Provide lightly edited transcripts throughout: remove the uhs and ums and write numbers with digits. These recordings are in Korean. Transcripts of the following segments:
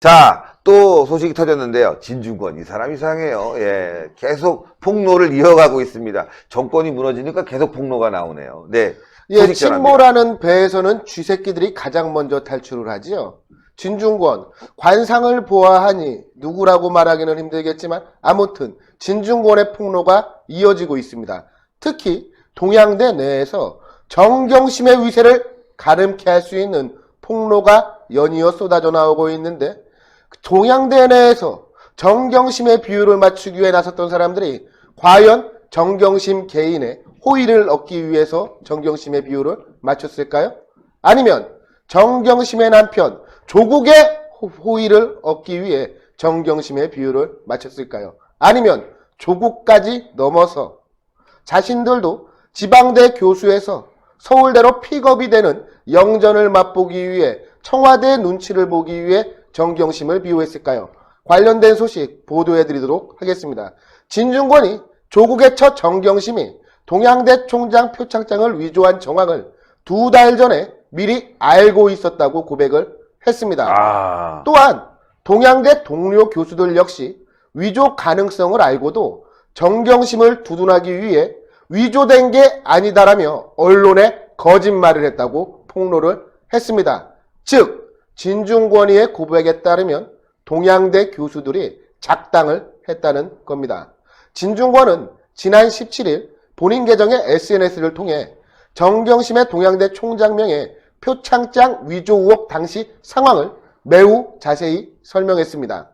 자, 또 소식이 터졌는데요. 진중권, 이 사람 이상해요. 예, 계속 폭로를 이어가고 있습니다. 정권이 무너지니까 계속 폭로가 나오네요. 네. 예, 소식 전합니다. 침몰하는 배에서는 쥐새끼들이 가장 먼저 탈출을 하지요. 진중권, 관상을 보아하니 누구라고 말하기는 힘들겠지만 아무튼 진중권의 폭로가 이어지고 있습니다. 특히 동양대 내에서 정경심의 위세를 가름케 할 수 있는 폭로가 연이어 쏟아져 나오고 있는데, 동양대 내에서 정경심의 비율을 맞추기 위해 나섰던 사람들이 과연 정경심 개인의 호의를 얻기 위해서 정경심의 비율을 맞췄을까요? 아니면 정경심의 남편 조국의 호의를 얻기 위해 정경심의 비율을 맞췄을까요? 아니면 조국까지 넘어서 자신들도 지방대 교수에서 서울대로 픽업이 되는 영전을 맛보기 위해 청와대의 눈치를 보기 위해 정경심을 비호했을까요? 관련된 소식 보도해드리도록 하겠습니다. 진중권이 조국의 첫 정경심이 동양대 총장 표창장을 위조한 정황을 2달 전에 미리 알고 있었다고 고백을 했습니다. 또한 동양대 동료 교수들 역시 위조 가능성을 알고도 정경심을 두둔하기 위해 위조된 게 아니다라며 언론에 거짓말을 했다고 폭로를 했습니다. 즉 진중권이의 고백에 따르면 동양대 교수들이 작당을 했다는 겁니다. 진중권은 지난 17일 본인 계정의 SNS를 통해 정경심의 동양대 총장명의 표창장 위조 의혹 당시 상황을 매우 자세히 설명했습니다.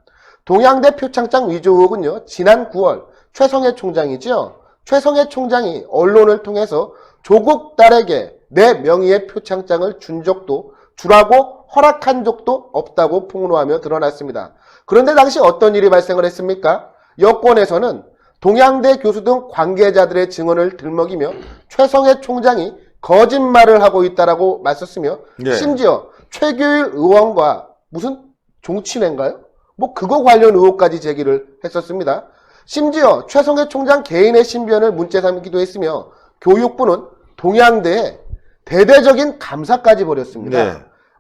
동양대 표창장 위조 의혹은요, 지난 9월 최성해 총장이죠. 최성해 총장이 언론을 통해서 조국 딸에게 내 명의의 표창장을 준 적도 주라고 허락한 적도 없다고 폭로하며 드러났습니다. 그런데 당시 어떤 일이 발생을 했습니까? 여권에서는 동양대 교수 등 관계자들의 증언을 들먹이며 최성해 총장이 거짓말을 하고 있다라고 맞섰으며, 네. 심지어 최규일 의원과 무슨 종친회인가요? 뭐 그거 관련 의혹까지 제기를 했었습니다. 심지어 최성해 총장 개인의 신변을 문제 삼기도 했으며 교육부는 동양대에 대대적인 감사까지 벌였습니다. 네.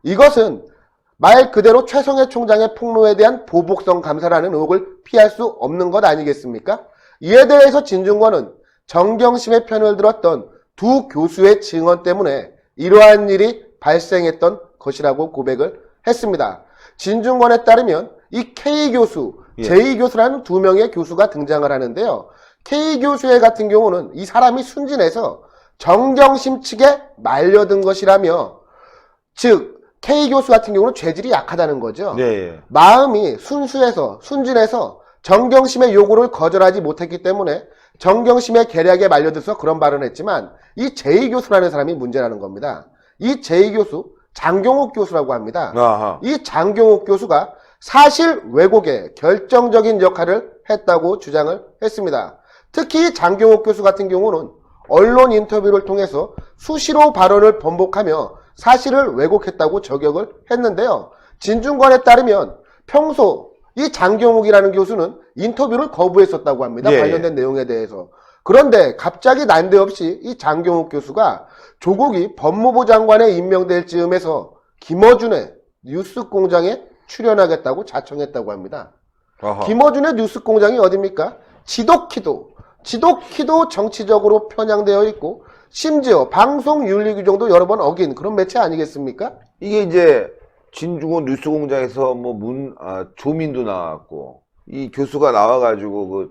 이것은 말 그대로 최성해 총장의 폭로에 대한 보복성 감사라는 의혹을 피할 수 없는 것 아니겠습니까? 이에 대해서 진중권은 정경심의 편을 들었던 두 교수의 증언 때문에 이러한 일이 발생했던 것이라고 고백을 했습니다. 진중권에 따르면 이 K교수, J교수라는 두 명의 교수가 등장을 하는데요. K교수의 같은 경우는 이 사람이 순진해서 정경심 측에 말려든 것이라며, 즉 K교수 같은 경우는 죄질이 약하다는 거죠. 네. 마음이 순진해서 정경심의 요구를 거절하지 못했기 때문에 정경심의 계략에 말려들어서 그런 발언을 했지만, 이 J교수라는 사람이 문제라는 겁니다. 이 J교수, 장경욱 교수라고 합니다. 아하. 이 장경욱 교수가 사실 왜곡에 결정적인 역할을 했다고 주장을 했습니다. 특히 장경욱 교수 같은 경우는 언론 인터뷰를 통해서 수시로 발언을 번복하며 사실을 왜곡했다고 저격을 했는데요. 진중권에 따르면 평소 이 장경욱이라는 교수는 인터뷰를 거부했었다고 합니다. 예, 관련된 내용에 대해서. 그런데 갑자기 난데없이 이 장경욱 교수가 조국이 법무부 장관에 임명될 즈음에서 김어준의 뉴스공장에 출연하겠다고 자청했다고 합니다. 아하. 김어준의 뉴스공장이 어딥니까? 지독히도 정치적으로 편향되어 있고 심지어 방송윤리규정도 여러 번 어긴 그런 매체 아니겠습니까? 이게 이제 진중권 뉴스공장에서 뭐 조민도 나왔고, 이 교수가 나와가지고 그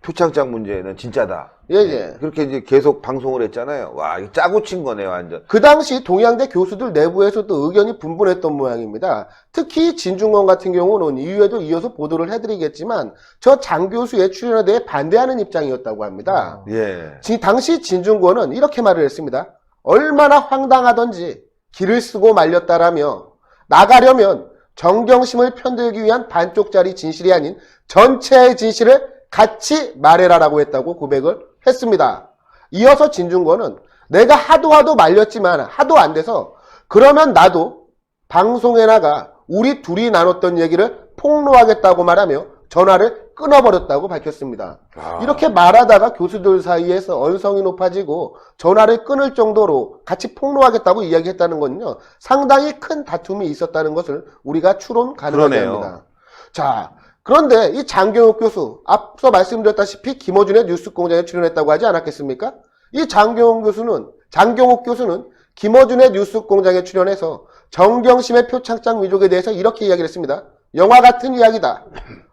표창장 문제는 진짜다. 예. 그렇게 이제 계속 방송을 했잖아요. 와, 이거 짜고 친 거네, 완전. 그 당시 동양대 교수들 내부에서도 의견이 분분했던 모양입니다. 특히 진중권 같은 경우는 이후에도 이어서 보도를 해드리겠지만 저 장 교수의 출연에 대해 반대하는 입장이었다고 합니다. 예. 당시 진중권은 이렇게 말을 했습니다. 얼마나 황당하던지 길을 쓰고 말렸다라며, 나가려면 정경심을 편들기 위한 반쪽짜리 진실이 아닌 전체의 진실을 같이 말해라라고 했다고 고백을 했습니다. 이어서 진중권은 내가 하도 말렸지만 하도 안 돼서 그러면 나도 방송에 나가 우리 둘이 나눴던 얘기를 폭로하겠다고 말하며 전화를 끊어버렸다고 밝혔습니다. 아. 이렇게 말하다가 교수들 사이에서 언성이 높아지고 전화를 끊을 정도로 같이 폭로하겠다고 이야기했다는 건요, 상당히 큰 다툼이 있었다는 것을 우리가 추론 가능하게 그러네요. 합니다. 자, 그런데 이 장경욱 교수, 앞서 말씀드렸다시피 김어준의 뉴스공장에 출연했다고 하지 않았겠습니까? 이 장경욱 교수는 김어준의 뉴스공장에 출연해서 정경심의 표창장 위족에 대해서 이렇게 이야기를 했습니다. 영화 같은 이야기다.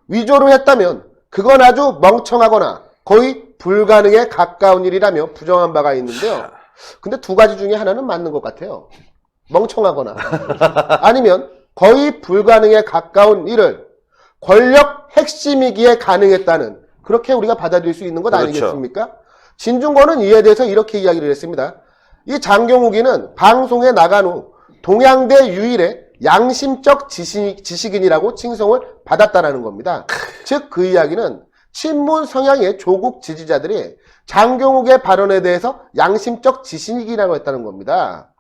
위조를 했다면 그건 아주 멍청하거나 거의 불가능에 가까운 일이라며 부정한 바가 있는데요. 근데 두 가지 중에 하나는 맞는 것 같아요. 멍청하거나 아니면 거의 불가능에 가까운 일을 권력 핵심이기에 가능했다는, 그렇게 우리가 받아들일 수 있는 것 그렇죠. 아니겠습니까? 진중권은 이에 대해서 이렇게 이야기를 했습니다. 이 장경욱이는 방송에 나간 후 동양대 유일의 양심적 지식인이라고 칭송을 받았다라는 겁니다. 즉 그 이야기는 친문 성향의 조국 지지자들이 장경욱의 발언에 대해서 양심적 지식인이라고 했다는 겁니다.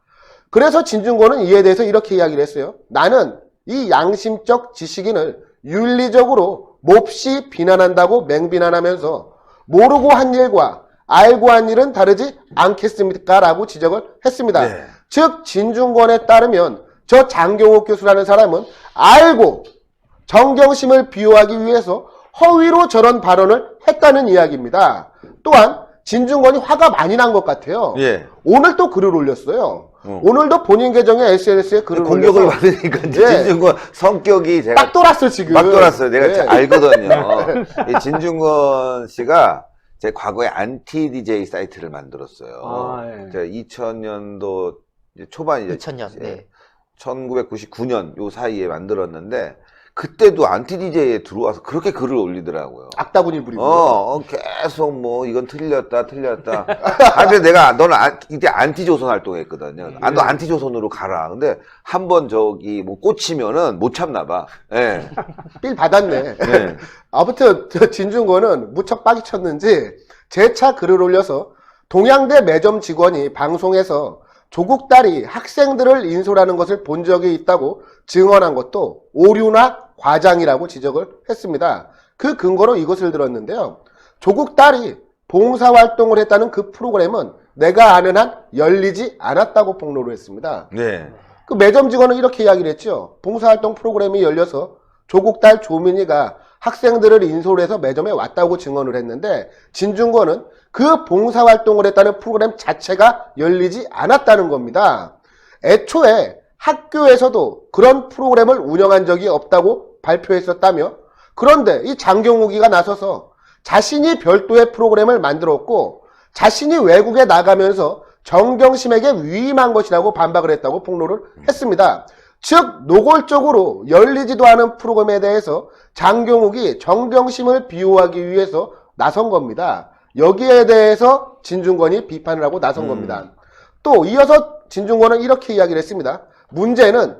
그래서 진중권은 이에 대해서 이렇게 이야기를 했어요. 나는 이 양심적 지식인을 윤리적으로 몹시 비난한다고 맹비난하면서 모르고 한 일과 알고 한 일은 다르지 않겠습니까? 라고 지적을 했습니다. 네. 즉 진중권에 따르면 저 장경욱 교수라는 사람은 알고 정경심을 비호하기 위해서 허위로 저런 발언을 했다는 이야기입니다. 또한 진중권이 화가 많이 난 것 같아요. 예. 오늘 또 글을 올렸어요. 오늘도 본인 계정의 SNS에 글을 공격을 올려서 받으니까 예. 진중권 성격이 제가 딱 돌았어 지금. 막 돌았어요. 내가 예. 알거든요. 이 진중권 씨가 제 과거에 안티 DJ 사이트를 만들었어요. 아, 예. 제가 2000년도 초반이죠. 2000년, 네. 1999년 요 사이에 만들었는데 그때도 안티 DJ에 들어와서 그렇게 글을 올리더라고요. 악다구니 부리고. 계속 뭐 이건 틀렸다. 아, 근데 내가 너는 이때 안티조선 활동했거든요. 너 안티조선으로 가라. 근데 한번 저기 뭐 꽂히면은 못 참나 봐. 예. 삘 받았네. 네. 아무튼 저 진중권은 무척 빡이 쳤는지 재차 글을 올려서 동양대 매점 직원이 방송에서 조국 딸이 학생들을 인솔하는 것을 본 적이 있다고 증언한 것도 오류나 과장이라고 지적을 했습니다. 그 근거로 이것을 들었는데요. 조국 딸이 봉사활동을 했다는 그 프로그램은 내가 아는 한 열리지 않았다고 폭로를 했습니다. 네. 그 매점 직원은 이렇게 이야기를 했죠. 봉사활동 프로그램이 열려서 조국 딸 조민이가 학생들을 인솔해서 매점에 왔다고 증언을 했는데 진중권은 그 봉사활동을 했다는 프로그램 자체가 열리지 않았다는 겁니다. 애초에 학교에서도 그런 프로그램을 운영한 적이 없다고 발표했었다며, 그런데 이 장경욱이가 나서서 자신이 별도의 프로그램을 만들었고 자신이 외국에 나가면서 정경심에게 위임한 것이라고 반박을 했다고 폭로를 했습니다. 즉 노골적으로 열리지도 않은 프로그램에 대해서 장경욱이 정경심을 비호하기 위해서 나선 겁니다. 여기에 대해서 진중권이 비판을 하고 나선 겁니다. 또 이어서 진중권은 이렇게 이야기를 했습니다. 문제는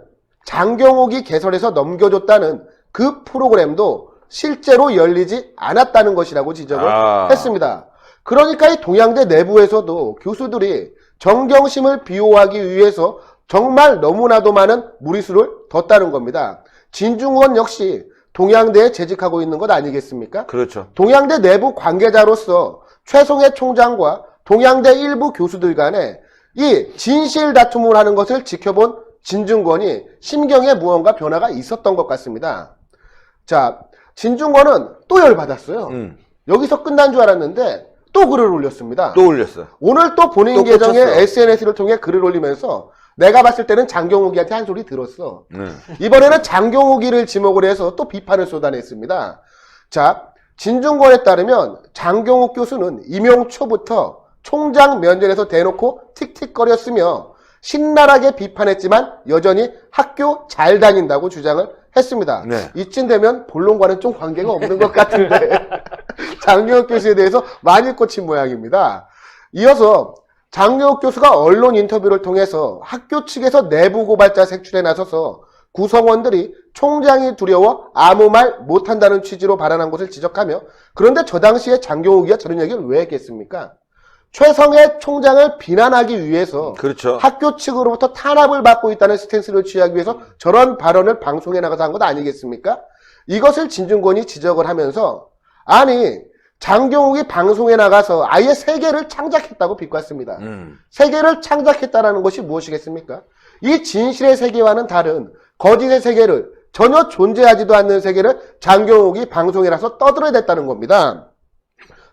장경욱이 개설해서 넘겨줬다는 그 프로그램도 실제로 열리지 않았다는 것이라고 지적을 했습니다. 그러니까 이 동양대 내부에서도 교수들이 정경심을 비호하기 위해서 정말 너무나도 많은 무리수를 뒀다는 겁니다. 진중권 역시 동양대에 재직하고 있는 것 아니겠습니까? 그렇죠. 동양대 내부 관계자로서 최성해 총장과 동양대 일부 교수들 간에 이 진실 다툼을 하는 것을 지켜본 진중권이 심경에 무언가 변화가 있었던 것 같습니다. 자, 진중권은 또 열받았어요. 여기서 끝난 줄 알았는데 또 글을 올렸습니다. 또 올렸어. 오늘 또 본인 또 계정에 꽂혔어. SNS를 통해 글을 올리면서 내가 봤을 때는 장경욱이한테 한 소리 들었어. 이번에는 장경욱이를 지목을 해서 또 비판을 쏟아냈습니다. 자, 진중권에 따르면 장경욱 교수는 임용 초부터 총장 면전에서 대놓고 틱틱거렸으며 신랄하게 비판했지만 여전히 학교 잘 다닌다고 주장을 했습니다. 네. 이쯤 되면 본론과는 좀 관계가 없는 것 같은데 장경욱 교수에 대해서 많이 꽂힌 모양입니다. 이어서 장경욱 교수가 언론 인터뷰를 통해서 학교 측에서 내부 고발자 색출에 나서서 구성원들이 총장이 두려워 아무 말 못한다는 취지로 발언한 것을 지적하며, 그런데 저 당시에 장경욱이가 저런 얘기를 왜 했겠습니까? 최성해 총장을 비난하기 위해서 그렇죠. 학교 측으로부터 탄압을 받고 있다는 스탠스를 취하기 위해서 저런 발언을 방송에 나가서 한 것 아니겠습니까? 이것을 진중권이 지적을 하면서 아니 장경욱이 방송에 나가서 아예 세계를 창작했다고 비꼬았습니다. 세계를 창작했다라는 것이 무엇이겠습니까? 이 진실의 세계와는 다른 거짓의 세계를 전혀 존재하지도 않는 세계를 장경욱이 방송에 나서 떠들어댔다는 겁니다.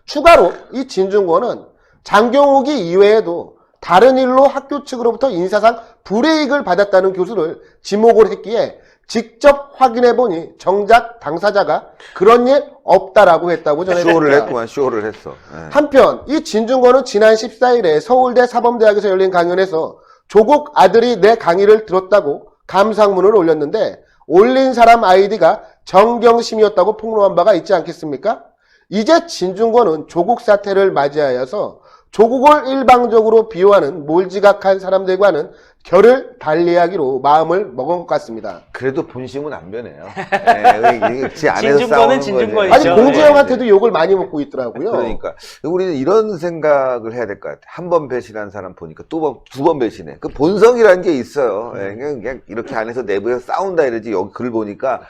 추가로 이 진중권은 장경욱이 이외에도 다른 일로 학교 측으로부터 인사상 불이익을 받았다는 교수를 지목을 했기에 직접 확인해보니 정작 당사자가 그런 일 없다라고 했다고 전해졌습니다. 쇼를 했구만, 쇼를 했어. 예. 한편 이 진중권은 지난 14일에 서울대 사범대학에서 열린 강연에서 조국 아들이 내 강의를 들었다고 감상문을 올렸는데 올린 사람 아이디가 정경심이었다고 폭로한 바가 있지 않겠습니까? 이제 진중권은 조국 사태를 맞이하여서 조국을 일방적으로 비호하는 몰지각한 사람들과는 결을 달리하기로 마음을 먹은 것 같습니다. 그래도 본심은 안 변해요. 예, 지 안에서 진중권은 싸우는 진중권이죠. 아니 거죠. 공주형한테도 욕을 많이 먹고 있더라고요. 그러니까 우리는 이런 생각을 해야 될 것 같아. 한 번 배신한 사람 보니까 또 두 번 배신해. 그 본성이라는 게 있어요. 예, 그냥 이렇게 안에서 내부에서 싸운다 이러지. 여기 글 보니까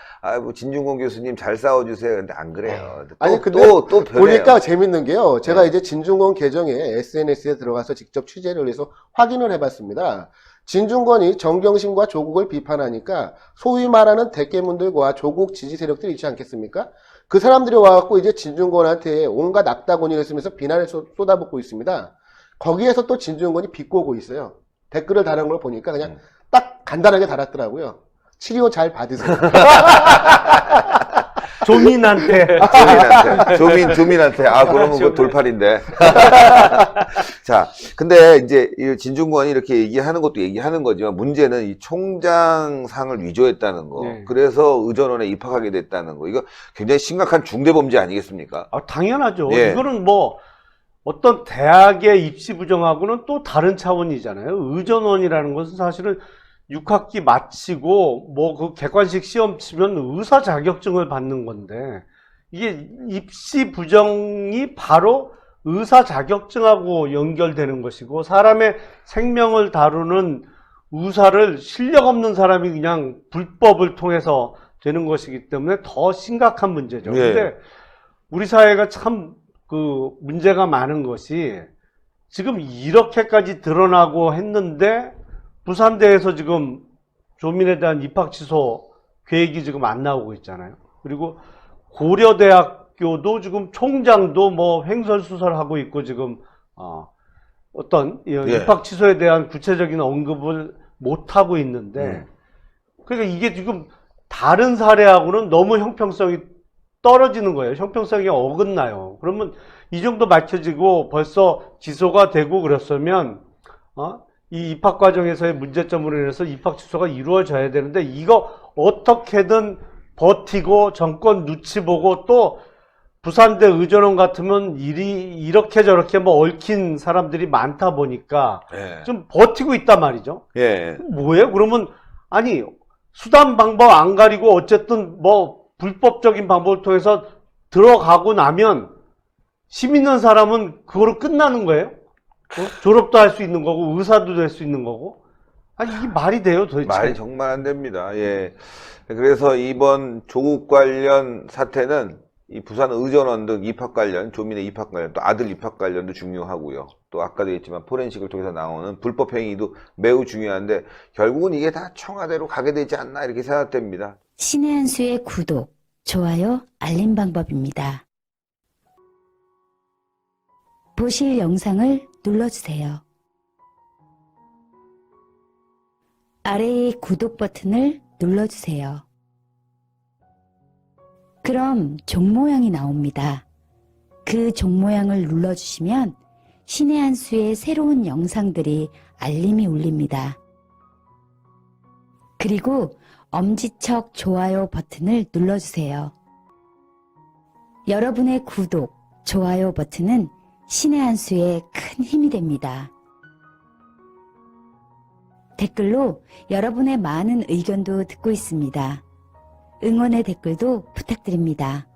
뭐 진중권 교수님 잘 싸워주세요. 근데 안 그래요. 아니 근데 또 변해요. 보니까 재밌는 게요. 제가 이제 진중권 계정에 SNS에 들어가서 직접 취재를 해서 확인을 해봤습니다. 진중권이 정경심과 조국을 비판하니까 소위 말하는 대깨문들과 조국 지지 세력들이 있지 않겠습니까? 그 사람들이 와갖고 이제 진중권한테 온갖 악다고니를 쓰면서 비난을 쏟아붓고 있습니다. 거기에서 또 진중권이 비꼬고 있어요. 댓글을 달은 걸 보니까 그냥 딱 간단하게 달았더라고요. 치료 잘 받으세요. 조민한테. 조민한테. 그러면 그 돌팔인데. 자, 근데 이제 이 진중권이 이렇게 얘기하는 것도 얘기하는 거지만 문제는 이 총장상을 위조했다는 거. 네. 그래서 의전원에 입학하게 됐다는 거. 이거 굉장히 심각한 중대범죄 아니겠습니까? 당연하죠. 예. 이거는 뭐 어떤 대학의 입시 부정하고는 또 다른 차원이잖아요. 의전원이라는 것은 사실은 6학기 마치고 뭐 그 객관식 시험 치면 의사 자격증을 받는 건데 이게 입시 부정이 바로 의사 자격증하고 연결되는 것이고 사람의 생명을 다루는 의사를 실력 없는 사람이 그냥 불법을 통해서 되는 것이기 때문에 더 심각한 문제죠. 예. 근데 우리 사회가 참 그 문제가 많은 것이 지금 이렇게까지 드러나고 했는데 부산대에서 지금 조민에 대한 입학 취소 계획이 지금 안 나오고 있잖아요. 그리고 고려대학교도 지금 총장도 뭐 횡설수설하고 있고 지금 어떤 입학 취소에 대한 구체적인 언급을 못 하고 있는데 그러니까 이게 지금 다른 사례하고는 너무 형평성이 떨어지는 거예요. 형평성이 어긋나요. 그러면 이 정도 밝혀지고 벌써 기소가 되고 그랬으면 이 입학 과정에서의 문제점으로 인해서 입학 취소가 이루어져야 되는데 이거 어떻게든 버티고 정권 눈치 보고 또 부산대 의전원 같으면 일이 이렇게 저렇게 뭐 얽힌 사람들이 많다 보니까 좀 버티고 있단 말이죠. 예. 뭐예요? 그러면 아니 수단 방법 안 가리고 어쨌든 뭐 불법적인 방법을 통해서 들어가고 나면 힘 있는 사람은 그거로 끝나는 거예요? 졸업도 할 수 있는 거고 의사도 될 수 있는 거고 아니 이게 말이 돼요 도대체? 말이 정말 안 됩니다. 예. 그래서 이번 조국 관련 사태는 이 부산 의전원 등 입학 관련, 조민의 입학 관련, 또 아들 입학 관련도 중요하고요. 또 아까도 했지만 포렌식을 통해서 나오는 불법 행위도 매우 중요한데 결국은 이게 다 청와대로 가게 되지 않나 이렇게 생각됩니다. 신의 한 수의 구독, 좋아요, 알림 방법입니다. 보실 영상을 눌러주세요. 아래의 구독 버튼을 눌러주세요. 그럼 종 모양이 나옵니다. 그 종 모양을 눌러주시면 신의 한 수의 새로운 영상들이 알림이 울립니다. 그리고 엄지척 좋아요 버튼을 눌러주세요. 여러분의 구독, 좋아요 버튼은 신의 한 수에 큰 힘이 됩니다. 댓글로 여러분의 많은 의견도 듣고 있습니다. 응원의 댓글도 부탁드립니다.